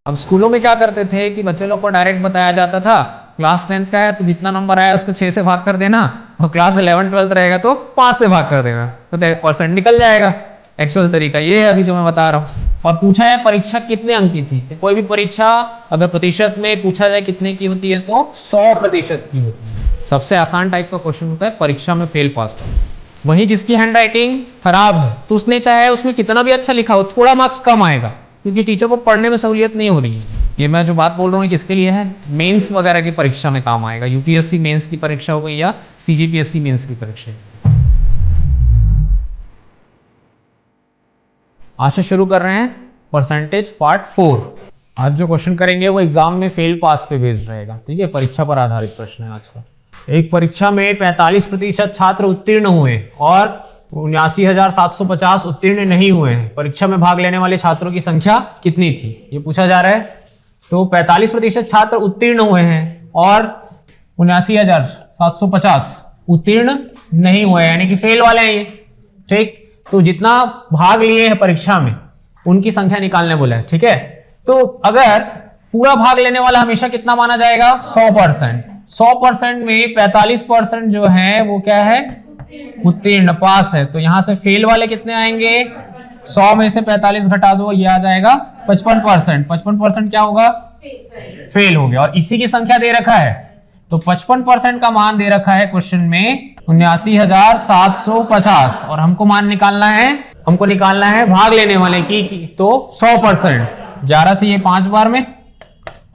अब स्कूलों में क्या करते थे कि बच्चे लोग को डायरेक्ट बताया जाता था क्लास 10th का है तो जितना नंबर आया उसको 6 से भाग कर देना, और क्लास 11 12 रहेगा तो 5 से भाग कर देना, तो 10% निकल जाएगा। एक्चुअल तरीका ये है अभी जो मैं बता रहा हूँ। और पूछा है परीक्षा कितने अंक की थी, तो कोई भी परीक्षा अगर प्रतिशत में पूछा जाए कितने की होती है तो 100% की होती है। सबसे आसान टाइप का क्वेश्चन होता है परीक्षा में फेल पास का। वहीं जिसकी हैंड राइटिंग खराब है तो उसने चाहे उसमें कितना भी अच्छा लिखा हो थोड़ा मार्क्स कम आएगा, क्योंकि टीचर को पढ़ने में सहूलियत नहीं हो रही है। ये मैं जो बात बोल रहा हूँ किसके लिए है, मेंस वगैरह की परीक्षा में काम आएगा, यूपीएससी मेंस की परीक्षा हो गई या सीजीपीएससी मेंस की परीक्षा। आज से शुरू कर रहे हैं परसेंटेज पार्ट 4। आज जो क्वेश्चन करेंगे वो एग्जाम में फेल पास पे बेस्ड रहेगा, ठीक है, परीक्षा पर आधारित प्रश्न है आज का। एक परीक्षा में 45% छात्र उत्तीर्ण हुए और 79,750 उत्तीर्ण नहीं हुए हैं। परीक्षा में भाग लेने वाले छात्रों की संख्या कितनी थी, ये पूछा जा रहा है। तो 45% छात्र उत्तीर्ण हुए हैं और 79,750 उत्तीर्ण नहीं हुए, यानी कि फेल वाले हैं ये, ठीक। तो जितना भाग लिए हैं परीक्षा में उनकी संख्या निकालने बोला है, ठीक है। तो अगर पूरा भाग लेने वाला हमेशा कितना माना जाएगा, 100%। 100% में 45% जो है वो क्या है, उत्तीर्ण पास है। तो यहां से फेल वाले कितने आएंगे, 100 में से 45 घटा दो, ये आ जाएगा 55%। 55% क्या होगा, फेल हो गया। और इसी की संख्या दे रखा है, तो 55% का मान दे रखा है क्वेश्चन में 79,750, और हमको मान निकालना है, हमको निकालना है भाग लेने वाले की तो 100%। 11 से ये 5 बार में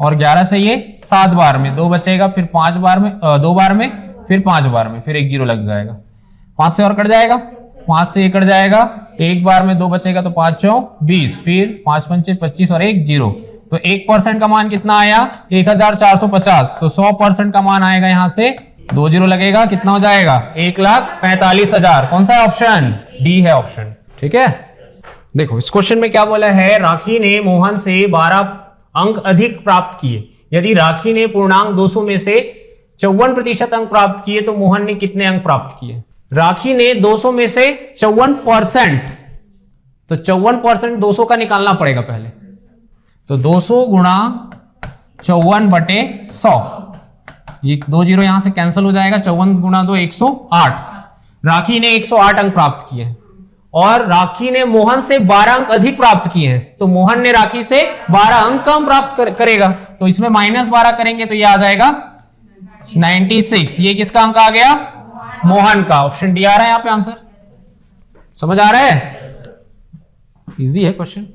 और 11 से ये 7 बार में, 2 बचेगा, फिर 5 बार में 2 बार में, फिर 5 बार में, फिर 1 0 लग जाएगा। 5 से और कट जाएगा, 5 से 1 कट जाएगा, 1 बार में 2 बचेगा तो 5 चौक 20, फिर 5 पंचे 25 और 1 0। तो 1% का मान कितना आया, 1,450। तो 100% का मान आएगा, यहां से 2 0 लगेगा, कितना हो जाएगा 1,45,000। कौन सा ऑप्शन, डी है ऑप्शन, ठीक है। देखो इस क्वेश्चन में क्या बोला है, राखी ने मोहन से 12 अंक अधिक प्राप्त किए। यदि राखी ने पूर्णांक 200 में से 54% अंक प्राप्त किए तो मोहन ने कितने अंक प्राप्त किए। राखी ने 200 में से 54%, तो 54% 200 का निकालना पड़ेगा पहले। तो 200 गुणा 54/100, ये 2 0 यहां से कैंसिल हो जाएगा। 54 गुणा 2 108। राखी ने 108 अंक प्राप्त किए हैं और राखी ने मोहन से 12 अंक अधिक प्राप्त किए हैं, तो मोहन ने राखी से 12 अंक कम प्राप्त करेगा। तो इसमें -12 करेंगे तो ये आ जाएगा 96। ये किसका अंक आ गया, मोहन का। ऑप्शन डी आ रहा है यहां पे आंसर। समझ आ रहा है, इजी है क्वेश्चन।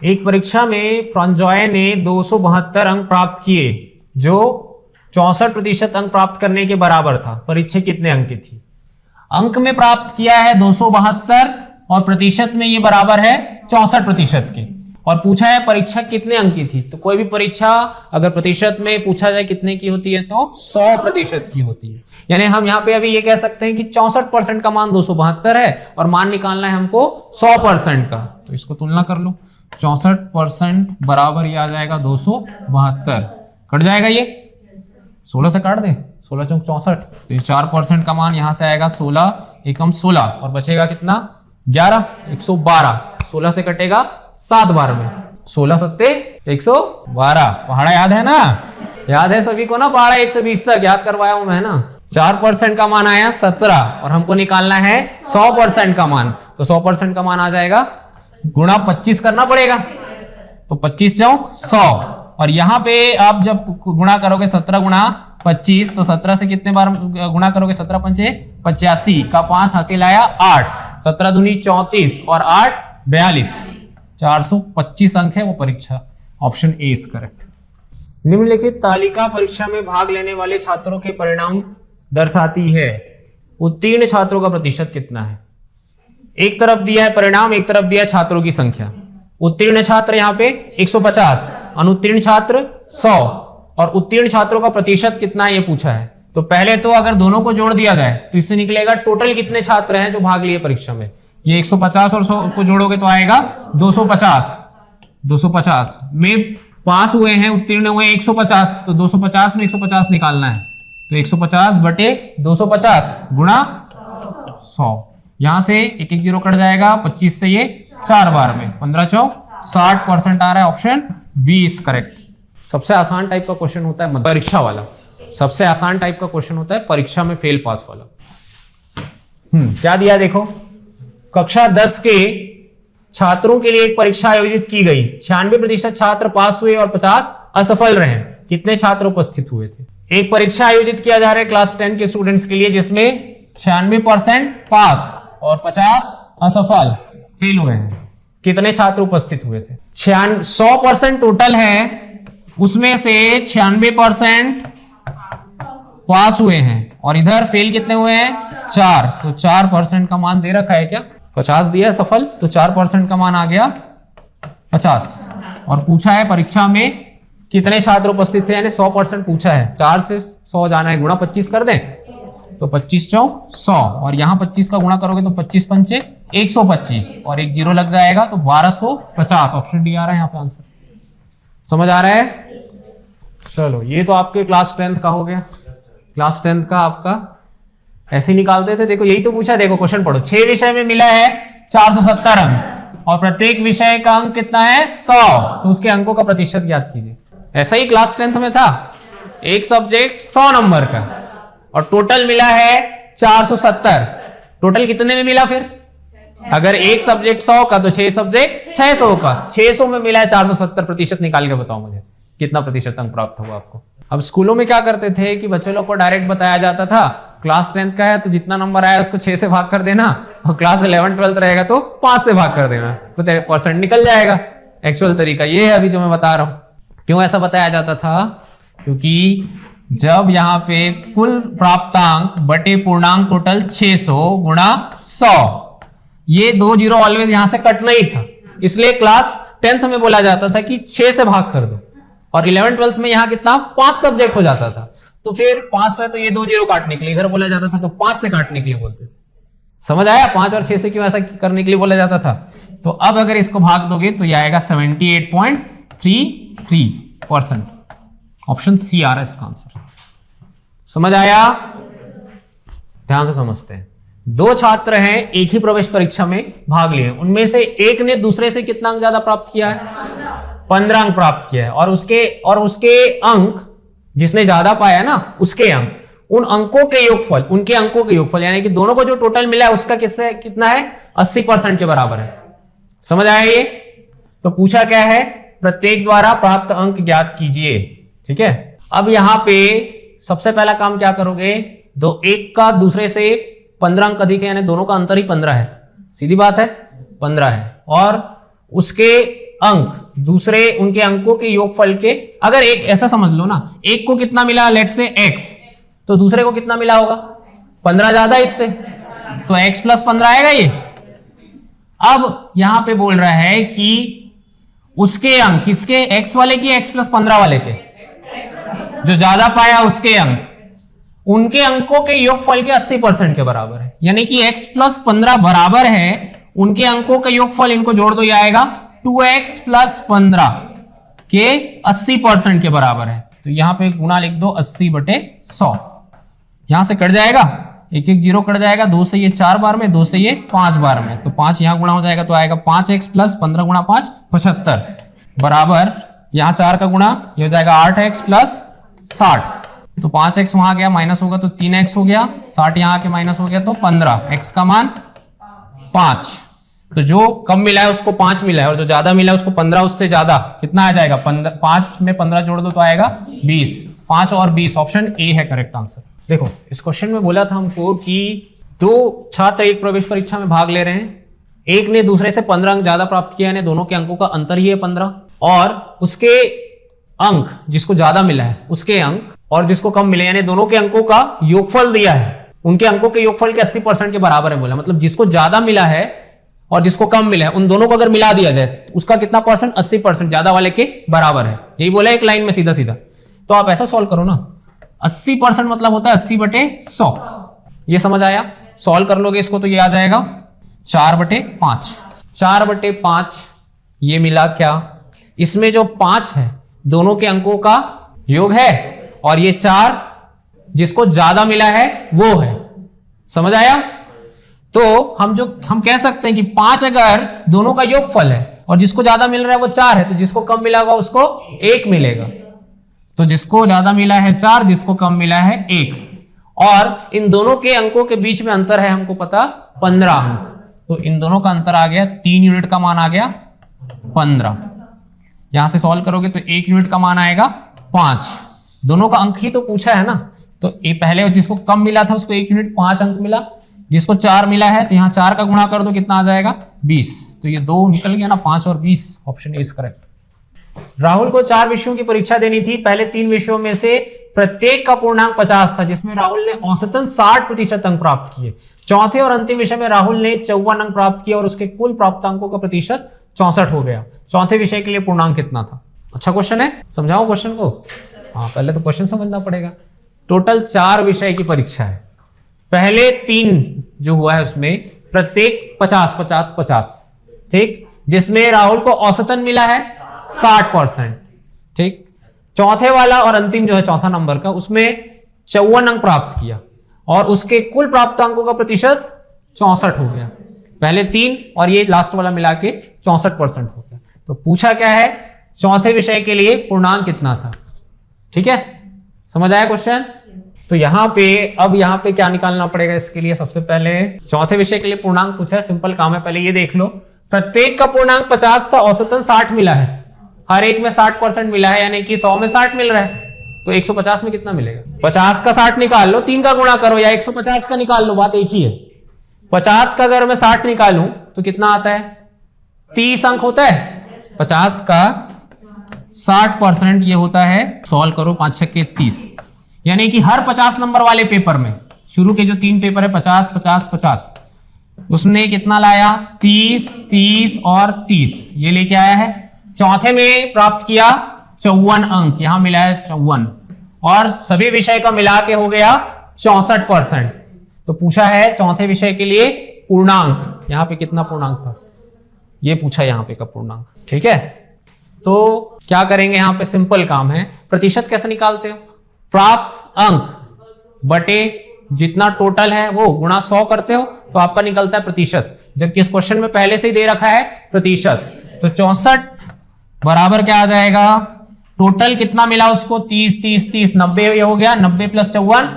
एक परीक्षा में फ्रॉन्जॉय ने 272 अंक प्राप्त किए, जो 64% अंक प्राप्त करने के बराबर था। परीक्षा कितने अंक की थी। अंक में प्राप्त किया है 272 और प्रतिशत में ये बराबर है 64% के, और पूछा है परीक्षा कितने अंक की थी। तो कोई भी परीक्षा अगर प्रतिशत में पूछा जाए कितने की होती है तो 100% की होती है। यानी हम यहाँ पे अभी ये कह सकते हैं कि 64% का मान 272 है और मान निकालना है हमको 100% का। तो इसको तुलना कर लो, 64% बराबर ये आ जाएगा 272, कट जाएगा ये 16 से काट दे, 16 चौक 64। तो 4% का मान यहां से आएगा 16 एकम 16, और बचेगा कितना 11, 112। 16 से कटेगा 7 बार में, 16 सत्ते 112। पहाड़ा याद है ना, याद है सभी को ना, पहाड़ा 120 तक याद करवाया हूं मैं ना। 4% का मान आया 17 और हमको निकालना है 100% का मान। तो 100% का मान आ जाएगा गुणा 25 करना पड़ेगा, तो 25 चौक 100। और यहां पे आप जब गुणा करोगे 17 गुणा 25, तो 17 से कितने बार गुणा करोगे, 17 पंचे 85 का 5 हासिल आया 8, 17 दूनी 34 और 8 42, 425 अंक है वो परीक्षा। Option A is correct. निम्नलिखित तालिका परीक्षा में भाग लेने वाले छात्रों के परिणाम दर्शाती है। उत्तीर्ण छात्रों का प्रतिशत कितना है। एक तरफ दिया है परिणाम, एक तरफ दिया है छात्रों की संख्या। उत्तीर्ण छात्र यहाँ पे 150, अनुत्तीर्ण छात्र 100, और उत्तीर्ण छात्रों का प्रतिशत कितना है ये पूछा है। तो पहले तो अगर दोनों को जोड़ दिया जाए तो इससे निकलेगा टोटल कितने छात्र हैं जो भाग लिए परीक्षा में। ये 150 और 100 को जोड़ोगे तो आएगा 250। 250 में पास हुए हैं, उत्तीर्ण हुए 150, तो 250 में 150 निकालना है। तो 150 बटे 250 गुणा 100, यहां से 1 1 0 कट जाएगा, 25 से ये 4 बार में। 15 चौक 60% आ रहा है, ऑप्शन बी इज करेक्ट। सबसे आसान टाइप का क्वेश्चन होता है परीक्षा वाला, सबसे आसान टाइप का क्वेश्चन होता है परीक्षा में फेल पास वाला। क्या दिया देखो, कक्षा 10 के छात्रों के लिए एक परीक्षा आयोजित की गई, 96% छात्र पास हुए और 50 असफल रहे। कितने छात्र उपस्थित हुए थे? एक परीक्षा आयोजित किया जा रहा है क्लास 10 के स्टूडेंट्स के लिए जिसमें 96% पास और 50 असफल फेल हुए हैं। कितने छात्र उपस्थित हुए थे? 100% टोटल है, उसमें से 96% पास हुए हैं और इधर फेल कितने हुए हैं? 4। तो 4% का मान दे रखा है क्या? 50 दिया है सफल, तो 4% का मान आ गया 50। और पूछा है परीक्षा में कितने छात्र उपस्थित थे, यानी 100% पूछा है। 4 से 100 जाना है, गुणा 25 कर दें तो 25 चौक 100 और यहां 25 का गुणा करोगे तो 25 पंचे 125 और एक जीरो लग जाएगा तो 1250। ऑप्शन डी आ रहा है यहाँ पे आंसर। समझ आ रहा है? चलो ये तो आपके क्लास 10th का हो गया। क्लास 10th का आपका ऐसे ही निकालते थे। देखो यही तो पूछा, देखो क्वेश्चन पढ़ो। 6 विषय में मिला है 470 अंक और प्रत्येक विषय का अंक कितना है? 100। तो उसके अंकों का प्रतिशत ज्ञात कीजिए। ऐसा ही क्लास 10th में था, एक सब्जेक्ट 100 नंबर का और टोटल मिला है 470। टोटल कितने में मिला फिर? अगर एक सब्जेक्ट 100 का तो 6 सब्जेक्ट 600 का। 600 में मिला है 470, प्रतिशत निकाल के बताओ मुझे कितना प्रतिशत अंक प्राप्त हुआ आपको। अब स्कूलों में क्या करते थे कि बच्चों लोग को डायरेक्ट बताया जाता था क्लास 10th का है तो जितना नंबर आया उसको 6 से भाग कर देना और क्लास 11 12 रहेगा तो 5 से भाग कर देना, तो परसेंट निकल जाएगा। एक्चुअल तरीका ये है अभी जो मैं बता रहा हूं। क्यों ऐसा बताया जाता था? क्योंकि जब यहाँ पे कुल प्राप्तांक बटे पूर्णांक टोटल 600 गुणा 100, ये 2 जीरो ऑलवेज यहां से कटना ही था, इसलिए क्लास 10th में बोला जाता था कि 6 से भाग कर दो। और 11 12 में यहां कितना 5 सब्जेक्ट हो जाता था, तो फिर 5 से तो ये 2 जीरो काटने के लिए इधर बोला जाता था, तो 5 से काटने के लिए बोलते थे। समझ आया? 5 और 6 से क्यों ऐसा करने के लिए बोला जाता था? तो अब अगर इसको भाग दोगे तो ये आएगा 78.33%। ऑप्शन सी आ रहा है इसका आंसर। समझ आया? ध्यान से समझते हैं। 2 छात्र हैं, एक ही प्रवेश परीक्षा में भाग लिए, उनमें से एक ने दूसरे से कितना अंक ज्यादा प्राप्त किया है? 15 अंक प्राप्त किया है। और उसके अंक जिसने ज्यादा पाया ना, उसके अंक, उन अंकों के योगफल, उनके अंकों के योगफल यानी कि दोनों को जो टोटल मिला है उसका किससे कितना है? 80% के बराबर है। समझ आया ये? तो पूछा क्या है? प्रत्येक द्वारा प्राप्त अंक ज्ञात कीजिए। ठीक है, अब यहां पे सबसे पहला काम क्या करोगे? एक का दूसरे से 15 अंक अधिक है, यानी दोनों का अंतर ही 15 है। सीधी बात है, 15 है। और उसके अंक दूसरे उनके अंकों के योगफल के, अगर एक ऐसा समझ लो ना, एक को कितना मिला लेट से x, तो दूसरे को कितना मिला होगा? 15 ज्यादा इससे, तो x प्लस 15 आएगा ये। अब यहां पे बोल रहा है कि उसके अंक, किसके? x वाले की x प्लस 15 वाले के, जो ज्यादा पाया उसके अंक, उनके अंकों के योगफल के 80% के बराबर है। यानी कि x प्लस 15 बराबर है उनके अंकों का योगफल, इनको जोड़ दो, ये आएगा 2x प्लस 15 के 80% के बराबर है। तो यहां पे गुणा लिख दो 80/100। यहां से कट जाएगा, एक एक जीरो कट जाएगा, 2 से ये 4 बार में, 2 से ये 5 बार में, तो 5 यहां गुणा हो जाएगा तो आएगा 5x प्लस 15 गुणा 5 75 बराबर, यहां 4 का गुणा ये हो जाएगा 8x प्लस 60, तो 5x वहां गया माइनस होगा तो 3x हो गया, 60 यहां के माइनस हो गया तो 15, x का मान 5। तो जो कम मिला है उसको 5 मिला है और जो ज्यादा मिला है उसको 15, उससे ज्यादा कितना आ जाएगा? 5 में 15 जोड़ दो तो आएगा 20। 5 और 20, ऑप्शन ए है करेक्ट आंसर। देखो इस क्वेश्चन में बोला था हमको कि 2 छात्र एक प्रवेश परीक्षा में भाग ले रहे हैं, एक ने दूसरे से 15 अंक ज्यादा प्राप्त किया, यानी दोनों के अंकों का अंतर ही है 15, और उसके अंक, जिसको ज्यादा मिला है उसके अंक और जिसको कम मिले, यानी दोनों के अंकों का योगफल दिया है, उनके अंकों के योगफल के 80% के बराबर है बोला। मतलब जिसको ज्यादा मिला है और जिसको कम मिला है, उन दोनों को अगर मिला दिया जाए उसका कितना परसेंट? 80% ज्यादा वाले के बराबर है। यही बोला एक लाइन में सीधा सीधा। तो आप ऐसा सॉल्व करो ना, 80% मतलब होता है 80/100। ये समझ आया? सॉल्व कर लोगे इसको तो ये आ जाएगा 4/5। 4/5 ये मिला क्या? इसमें जो 5 है दोनों के अंकों का योग है और ये 4 जिसको ज्यादा मिला है वो है। समझ आया? तो हम कह सकते हैं कि 5 अगर दोनों का योगफल है और जिसको ज्यादा मिल रहा है वो 4 है, तो जिसको कम मिला होगा उसको 1 मिलेगा। तो जिसको ज्यादा मिला है 4, जिसको कम मिला है 1, और इन दोनों के अंकों के बीच में अंतर है हमको पता 15 अंक। तो इन दोनों का अंतर आ गया 3 यूनिट का मान आ गया 15। यहां से सॉल्व करोगे तो 1 यूनिट का मान आएगा 5। दोनों का अंक ही तो पूछा है ना, तो ये पहले जिसको कम मिला था उसको 1 यूनिट 5 अंक मिला, जिसको 4 मिला है तो यहाँ 4 का गुणा कर दो, कितना आ जाएगा 20। तो ये 2 निकल गया ना, 5 और 20, option A is correct. Rahul को 4 विषयों की परीक्षा देनी थी। पहले 3 विषयों में से प्रत्येक का पूर्णांक 50 था, जिसमें राहुल ने औसतन 60% अंक प्राप्त किए। चौथे और अंतिम विषय में राहुल ने 54 अंक प्राप्त किए और उसके कुल प्राप्त अंकों का प्रतिशत 64 हो गया। चौथे विषय के लिए पूर्णांक कितना था? अच्छा क्वेश्चन है, समझाओ क्वेश्चन को। हाँ, पहले तो क्वेश्चन समझना पड़ेगा। टोटल 4 विषय की परीक्षा है। पहले 3 जो हुआ है उसमें प्रत्येक 50-50-50, ठीक, जिसमें राहुल को औसतन मिला है 60%, ठीक। चौथे वाला और अंतिम जो है चौथा नंबर का, उसमें 54 अंक प्राप्त किया और उसके कुल प्राप्त अंकों का प्रतिशत 64 हो गया। पहले 3 और ये लास्ट वाला मिला के 64% हो गया। तो पूछा क्या है, चौथे विषय के लिए पूर्णांक कितना था? ठीक है, समझ आया क्वेश्चन? तो यहां पे क्या निकालना पड़ेगा इसके लिए? सबसे पहले चौथे विषय के लिए पूर्णांक पूछा है, सिंपल काम है। पहले ये देख लो, प्रत्येक का पूर्णांक 50 था, औसतन 60 मिला है, हर एक में 60% मिला है, यानी कि 100 में 60 मिल रहा है। तो 150 में कितना मिलेगा? 50 का 60 निकाल लो, 3 का गुणा करो, या 150 का निकाल लो, बात एक ही है। 50 का अगर मैं 60 निकालूं तो कितना आता है? 30 अंक होता है। 50 का 60% ये होता है, सॉल्व करो, 5 छक्के 30, यानी कि हर 50 नंबर वाले पेपर में, शुरू के जो 3 पेपर है 50 50 50, उसने कितना लाया? 30 30 और 30, ये लेके आया है। चौथे में प्राप्त किया 54 अंक, यहां मिला है 54, और सभी विषय का मिला के हो गया 64%। तो पूछा है चौथे विषय के लिए पूर्णांक, यहां पे कितना पूर्णांक था ये पूछा, यहां पे का पूर्णांक। ठीक है, तो क्या करेंगे? यहां पे सिंपल काम है। प्रतिशत कैसे निकालते हो? प्राप्त अंक बटे जितना टोटल है वो गुणा 100 करते हो तो आपका निकलता है प्रतिशत, जबकि इस क्वेश्चन में पहले से ही दे रखा है प्रतिशत। तो 64 बराबर क्या आ जाएगा? टोटल कितना मिला उसको? 30 30 30, 90 ये हो गया, 90 प्लस 54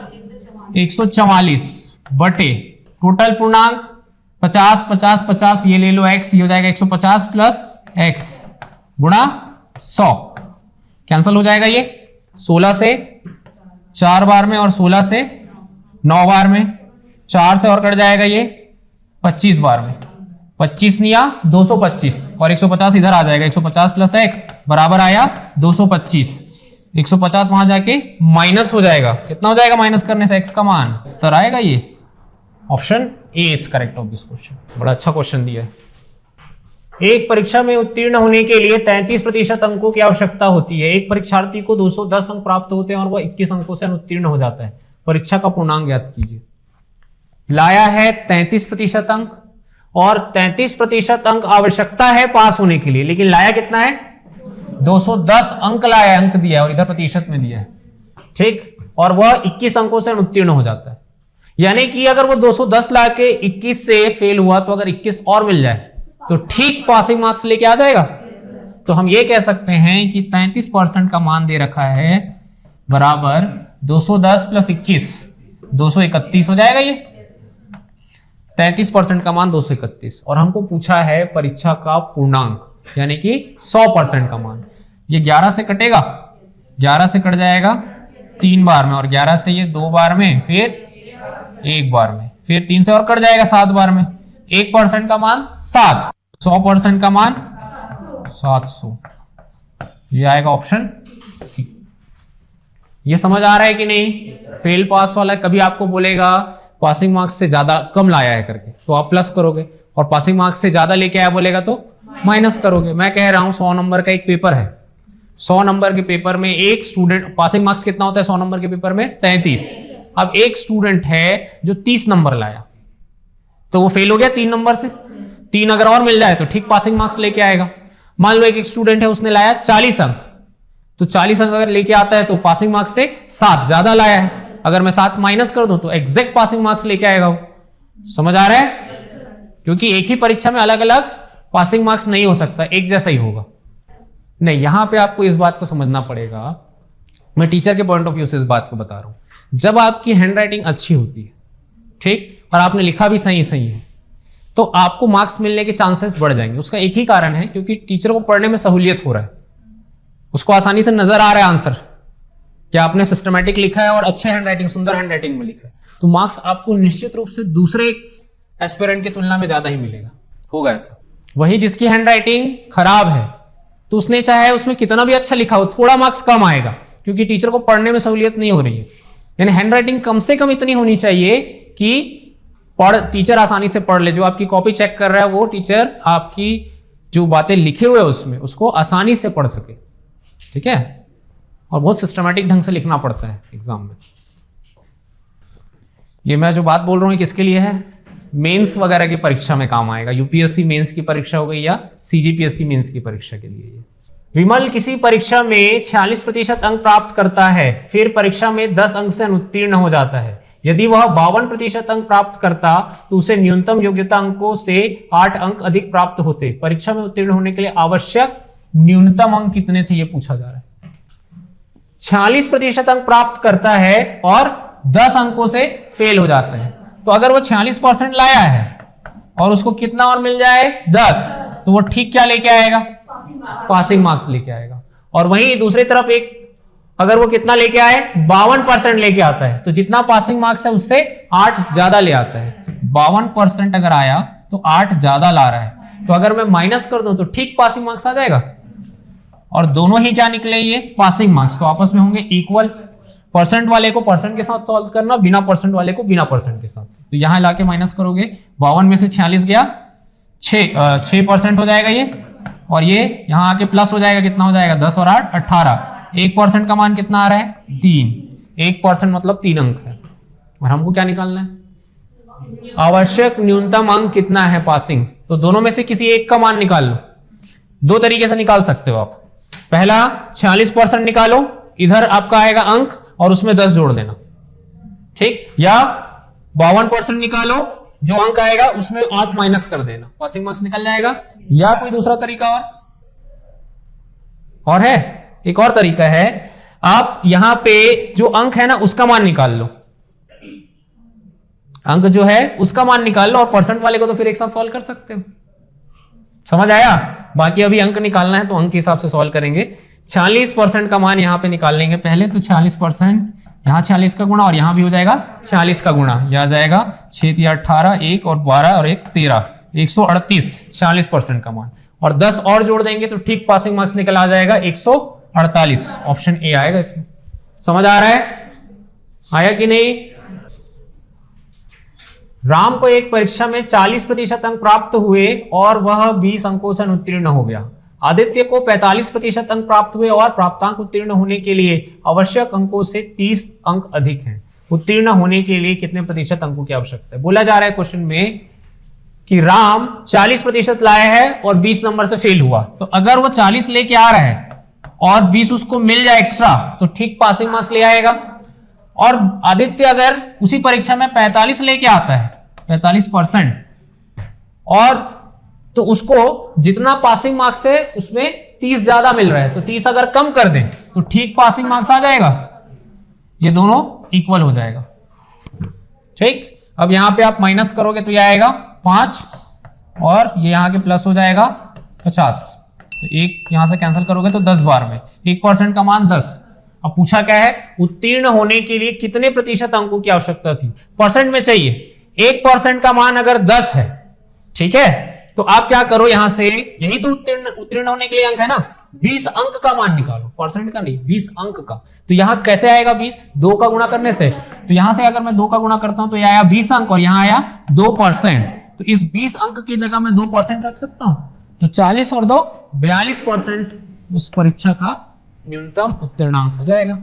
144 बटे टोटल पूर्णांक 50 50 50, ये ले लो x, ये हो जाएगा 150 प्लस x गुणा 100, कैंसल हो जाएगा ये। 16 से 4 बार में और 16 से 9 बार में, 4 से और कट जाएगा ये 25 बार में, 25 निया 225 और 150 इधर आ जाएगा। 150 प्लस x बराबर आया 225, 150 वहां जाके माइनस हो जाएगा। कितना हो जाएगा माइनस करने से x का मान? उत्तर आएगा ये, option A is correct of this question. बड़ा अच्छा क्वेश्चन दिया है। एक परीक्षा में उत्तीर्ण होने के लिए 33% अंकों की आवश्यकता होती है। एक परीक्षार्थी को 210 अंक प्राप्त होते हैं और वह 21 अंकों से अनुत्तीर्ण हो जाता है। परीक्षा का पूर्णांक ज्ञात कीजिए। लाया है 33% अंक और 33% अंक आवश्यकता है पास होने के लिए, लेकिन लाया कितना है? 210 अंक लाया, अंक दिया और इधर प्रतिशत में दिया है, ठीक, और वह 21 अंकों से अनुत्तीर्ण हो जाता है। यानी कि अगर वो 210 ला के 21 से फेल हुआ तो अगर 21 और मिल जाए तो ठीक पासिंग मार्क्स लेके आ जाएगा। तो हम ये कह सकते हैं कि 33% का मान दे रखा है बराबर 210 प्लस 21 231 हो जाएगा। ये 33% का मान 231, और हमको पूछा है परीक्षा का पूर्णांक यानी कि 100% का मान। ये 11 से कटेगा, 11 से कट जाएगा 3 बार में, और 11 से ये 2 बार में, फिर 1 बार में, फिर 3 से और कट जाएगा 7 बार में। 1% का मान 7, 100% का मान 700, ये आएगा ऑप्शन सी। ये समझ आ रहा है कि नहीं? फेल पास वाला कभी आपको बोलेगा पासिंग मार्क्स से ज्यादा कम लाया है करके तो आप प्लस करोगे, और पासिंग मार्क्स से ज्यादा लेके आया बोलेगा तो माइनस करोगे। मैं कह रहा हूं 100 नंबर का एक पेपर है, 100 नंबर के पेपर में एक स्टूडेंट, पासिंग मार्क्स कितना होता है 100 नंबर के पेपर में? 33। अब एक स्टूडेंट है जो 30 नंबर लाया तो वो फेल हो गया 3 नंबर से। 3 अगर और मिल जाए तो ठीक पासिंग मार्क्स लेके आएगा। मान लो एक स्टूडेंट है उसने लाया 40 अंक, तो 40 अंक अगर लेके आता है तो पासिंग मार्क्स से 7 ज्यादा लाया है, अगर मैं 7 माइनस कर दूं तो एग्जैक्ट पासिंग मार्क्स लेके आएगा वो। समझ आ रहा है? क्योंकि एक ही परीक्षा में अलग अलग पासिंग मार्क्स नहीं हो सकता, एक जैसा ही होगा। नहीं, यहां पे आपको इस बात को समझना पड़ेगा, मैं टीचर के पॉइंट ऑफ व्यू से इस बात को बता रहा हूं। जब आपकी हैंडराइटिंग अच्छी होती है, ठीक, और आपने लिखा भी सही सही है, तो आपको मार्क्स मिलने के चांसेस बढ़ जाएंगे। उसका एक ही कारण है, क्योंकि टीचर को पढ़ने में सहूलियत हो रहा है, उसको आसानी से नजर आ रहा है आंसर, क्या आपने सिस्टमैटिक लिखा है और अच्छे हैंडराइटिंग, सुंदर हैंडराइटिंग में लिखा है, तो मार्क्स आपको निश्चित रूप से दूसरे एस्पिरेंट की तुलना में ज्यादा ही मिलेगा, होगा ऐसा। वही जिसकी हैंडराइटिंग खराब है, तो उसने चाहे उसमें कितना भी अच्छा लिखा हो, थोड़ा मार्क्स कम आएगा, क्योंकि टीचर को पढ़ने में सहूलियत नहीं हो रही है। यानी हैंडराइटिंग कम से कम इतनी होनी चाहिए कि टीचर आसानी से पढ़ ले। जो आपकी कॉपी चेक कर रहा है, वो टीचर आपकी जो बातें लिखे हुए उसमें, उसको आसानी से पढ़ सके, ठीक है। और बहुत सिस्टमैटिक ढंग से लिखना पड़ता है एग्जाम में। ये मैं जो बात बोल रहा हूं किसके लिए है? मेंस वगैरह की परीक्षा में काम आएगा। यूपीएससी मेंस की परीक्षा हो गई या सीजीपीएससी मेंस की परीक्षा के लिए। विमल किसी परीक्षा में 46% अंक प्राप्त करता है, फिर परीक्षा में 10 अंक से अनुत्तीर्ण हो जाता है। यदि वह 52% अंक प्राप्त करता तो उसे न्यूनतम योग्यता अंकों से 8 अंक अधिक प्राप्त होते। परीक्षा में उत्तीर्ण होने के लिए आवश्यक न्यूनतम अंक कितने थे, ये पूछा जा रहा है। 46% अंक प्राप्त करता है और 10 अंकों से फेल हो जाता है, तो अगर वो 46% लाया है और उसको कितना और मिल जाए 10, तो वो ठीक क्या लेके आएगा? पासिंग मार्क्स लेके आएगा। और वहीं दूसरी तरफ एक अगर वो कितना लेके आए 52% लेके आता है, तो जितना पासिंग मार्क्स है उससे 8 ज्यादा ले आता है। 52% अगर आया तो 8 ज्यादा ला रहा है, तो अगर मैं माइनस कर दूं तो ठीक पासिंग मार्क्स आ जाएगा। और दोनों ही क्या निकले, ये पासिंग मार्क्स, तो आपस में होंगे इक्वल। परसेंट वाले को परसेंट के साथ सॉल्व करना, बिना परसेंट वाले को बिना परसेंट के साथ। तो यहां लाके माइनस करोगे, 52 में से 46 गया, 6% हो जाएगा ये, और ये यहां आके प्लस हो जाएगा, कितना हो जाएगा 10 और 8 18। 1% का मान कितना आ रहा है 3, 1% मतलब 3 अंक है। और हमको क्या निकालना है? आवश्यक न्यूनतम अंक कितना है पासिंग, तो दोनों में से किसी एक का मान निकाल लो। 2 तरीके से निकाल सकते हो आप। पहला 46% निकालो, इधर आपका आएगा अंक और उसमें 10 जोड़ देना, ठीक, या 52% निकालो, जो अंक आएगा उसमें 8 माइनस कर देना, पासिंग मार्क्स निकल जाएगा। या कोई दूसरा तरीका और है, एक और तरीका है, आप यहां पे जो अंक है ना उसका मान निकाल लो, अंक जो है उसका मान निकाल लो, और परसेंट वाले को तो फिर एक साथ सॉल्व कर सकते हो। समझ आया? बाकी अभी अंक निकालना है तो अंक के हिसाब से सॉल्व करेंगे। 46% का मान यहां पे निकाल लेंगे पहले, तो 46%, यहां 46 का गुणा और यहां भी हो जाएगा 40 का गुणा, यह आ जाएगा 6 या 18, 1 और 12 और 1 13, 138 40% का मान, और 10 और जोड़ देंगे तो ठीक पासिंग मार्क्स निकल आ जाएगा 148। ऑप्शन ए आएगा इसमें। समझ आ रहा है? आया कि नहीं? राम को एक परीक्षा में 40% अंक प्राप्त हुए और वह 20 अंकों से अनुत्तीर्ण हो गया। आदित्य को 45% अंक प्राप्त हुए और प्राप्तांक उत्तीर्ण होने के लिए आवश्यक अंकों से 30 अंक अधिक हैं। उत्तीर्ण होने के लिए कितने प्रतिशत अंकों की आवश्यकता है? बोला जा रहा है क्वेश्चन में कि राम 40% लाया है और 20 नंबर से फेल हुआ, तो अगर वो 40 लेके आ रहा है और 20 उसको मिल जाए एक्स्ट्रा, तो ठीक पासिंग मार्क्स ले आएगा। और आदित्य अगर उसी परीक्षा में 45 लेके आता है, 45%, और तो उसको जितना पासिंग मार्क्स है उसमें 30 ज्यादा मिल रहा है, तो 30 अगर कम कर दें तो ठीक पासिंग मार्क्स आ जाएगा, ये दोनों इक्वल हो जाएगा। ठीक, अब यहां पे आप माइनस करोगे तो ये आएगा 5 और ये यहां के प्लस हो जाएगा 50, तो एक यहां से कैंसिल करोगे तो 10 बार में 1% का मान 10। अब पूछा क्या है? उत्तीर्ण होने के लिए कितने प्रतिशत अंकों की आवश्यकता थी? परसेंट में चाहिए। 1% का मान अगर 10 है, ठीक है, तो आप क्या करो, यहां से यही तो उत्तीर्ण होने के लिए अंक है ना, 20 अंक का मान निकालो, परसेंट का नहीं, 20 अंक का। तो यहां कैसे आएगा 20? 2 का गुणा करने से। तो यहां से अगर मैं 2 का गुणा करता हूं तो यह आया 20 अंक और यहां आया 2%, तो इस 20 अंक की जगह मैं 2% रख सकता हूं, तो 40 और 2 42% उस परीक्षा का न्यूनतम उत्तीर्णांक हो जाएगा।